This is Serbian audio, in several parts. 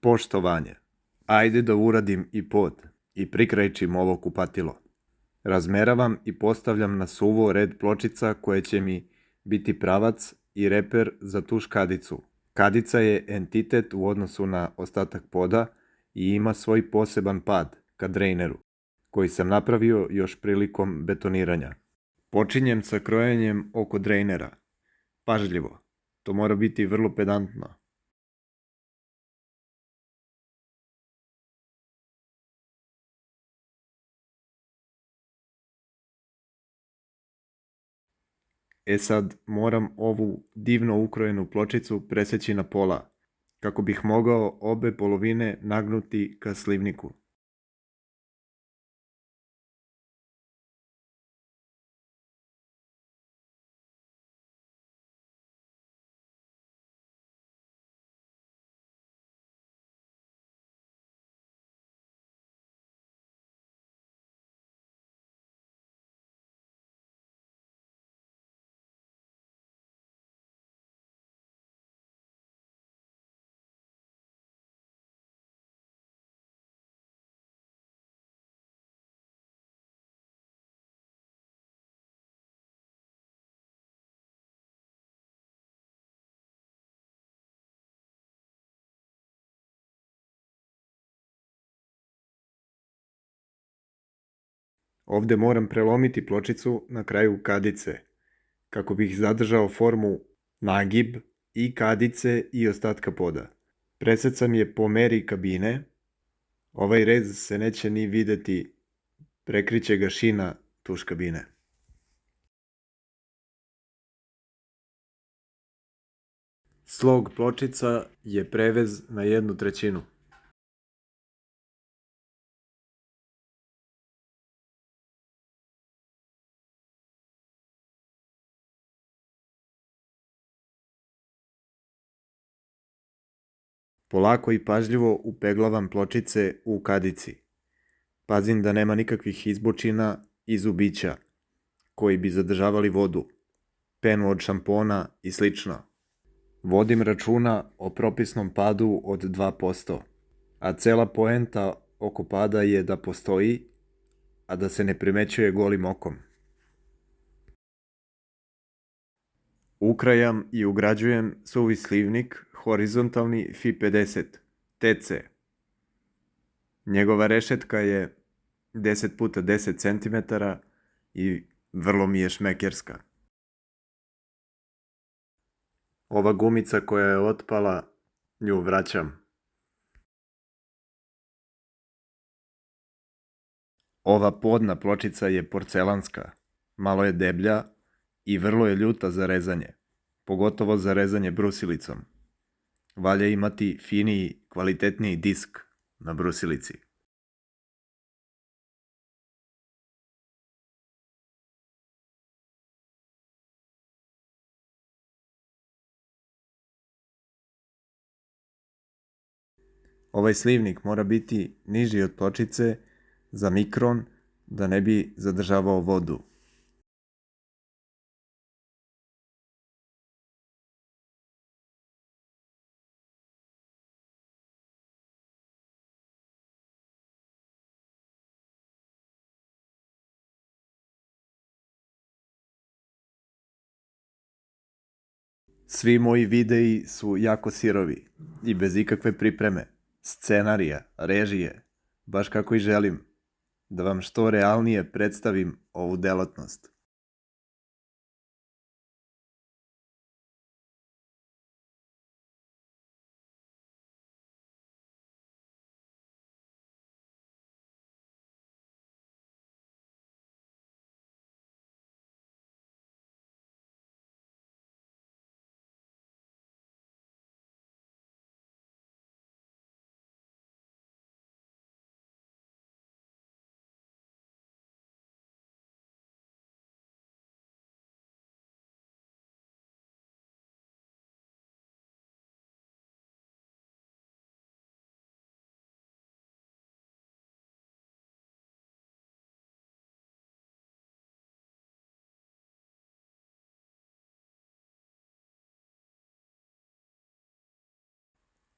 Poštovanje. Ajde da uradim i pod i prikrajčim ovo kupatilo. Razmeravam i postavljam na suvo red pločica koje će mi biti pravac i reper za tu škadicu. Kadica je entitet u odnosu na ostatak poda i ima svoj poseban pad ka drejneru, koji sam napravio još prilikom betoniranja. Počinjem sa krojenjem oko drejnera. Pažljivo. To mora biti vrlo pedantno. Sad moram ovu divno ukrojenu pločicu preseći na pola, kako bih mogao obe polovine nagnuti ka slivniku. Ovde moram prelomiti pločicu na kraju kadice, kako bih zadržao formu nagib i kadice i ostatka poda. Presecam je po meri kabine. Ovaj rez se neće ni videti, prekriće ga šina tuš kabine. Slog pločica je prevez na 1/3. Polako i pažljivo upeglavam pločice u kadici. Pazim da nema nikakvih izbočina i zubića koji bi zadržavali vodu, penu od šampona i slično. Vodim računa o propisnom padu od 2%, a cela poenta oko pada je da postoji, a da se ne primećuje golim okom. Ukrajam i ugrađujem suvi slivnik horizontalni Fi50 TC. Njegova rešetka je 10x10 cm i vrlo mi je šmekerska. Ova gumica koja je otpala, nju vraćam. Ova podna pločica je porcelanska, malo je deblja i vrlo je ljuta za rezanje, pogotovo za rezanje brusilicom. Valja imati finiji, kvalitetniji disk na brusilici. Ovaj slivnik mora biti niži od pločice za mikron da ne bi zadržavao vodu. Svi moji videi su jako sirovi i bez ikakve pripreme, scenarija, režije, baš kako i želim, da vam što realnije predstavim ovu delatnost.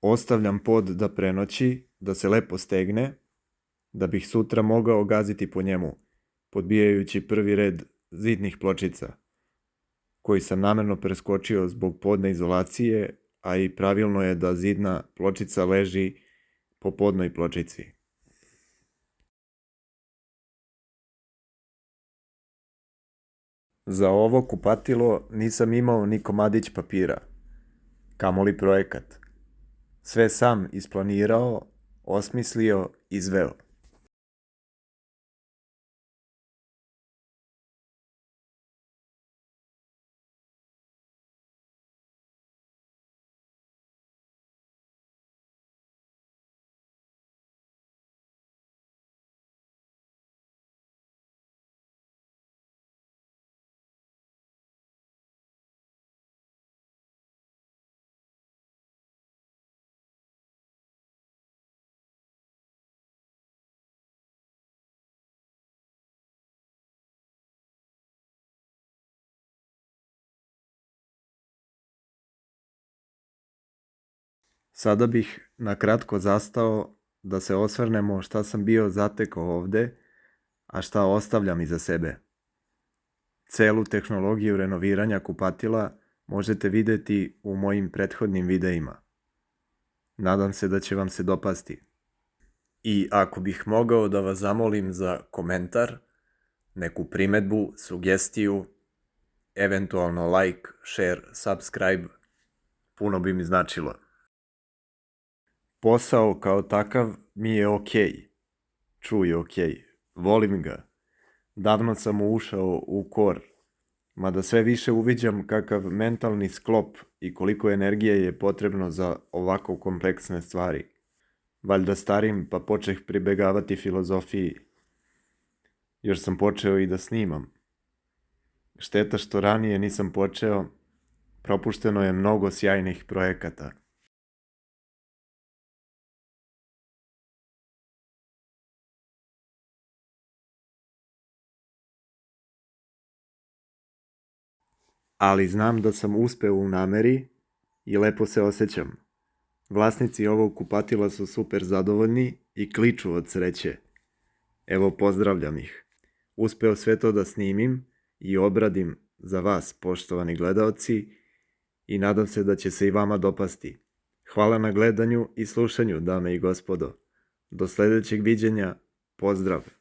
Ostavljam pod da prenoći, da se lepo stegne, da bih sutra mogao gaziti po njemu, podbijajući prvi red zidnih pločica, koji sam namerno preskočio zbog podne izolacije, a i pravilno je da zidna pločica leži po podnoj pločici. Za ovo kupatilo nisam imao ni komadić papira, kamoli projekat. Sve sam isplanirao, osmislio, izveo. Sada bih nakratko zastao da se osvrnemo šta sam bio zatekao ovde, a šta ostavljam iza sebe. Celu tehnologiju renoviranja kupatila možete videti u mojim prethodnim videima. Nadam se da će vam se dopasti. I ako bih mogao da vas zamolim za komentar, neku primetbu, sugestiju, eventualno like, share, subscribe, puno bi mi značilo. Posao kao takav mi je okej. Čuj okej. Volim ga. Davno sam ušao u kor, mada sve više uviđam kakav mentalni sklop i koliko energije je potrebno za ovako kompleksne stvari. Valjda starim pa počeh pribegavati filozofiji. Još sam počeo i da snimam. Šteta što ranije nisam počeo, propušteno je mnogo sjajnih projekata. Ali znam da sam uspeo u nameri i lepo se osjećam. Vlasnici ovog kupatila su super zadovoljni i kliču od sreće. Evo, pozdravljam ih. Uspeo sve to da snimim i obradim za vas, poštovani gledaoci, i nadam se da će se i vama dopasti. Hvala na gledanju i slušanju, dame i gospodo. Do sledećeg viđenja, pozdrav!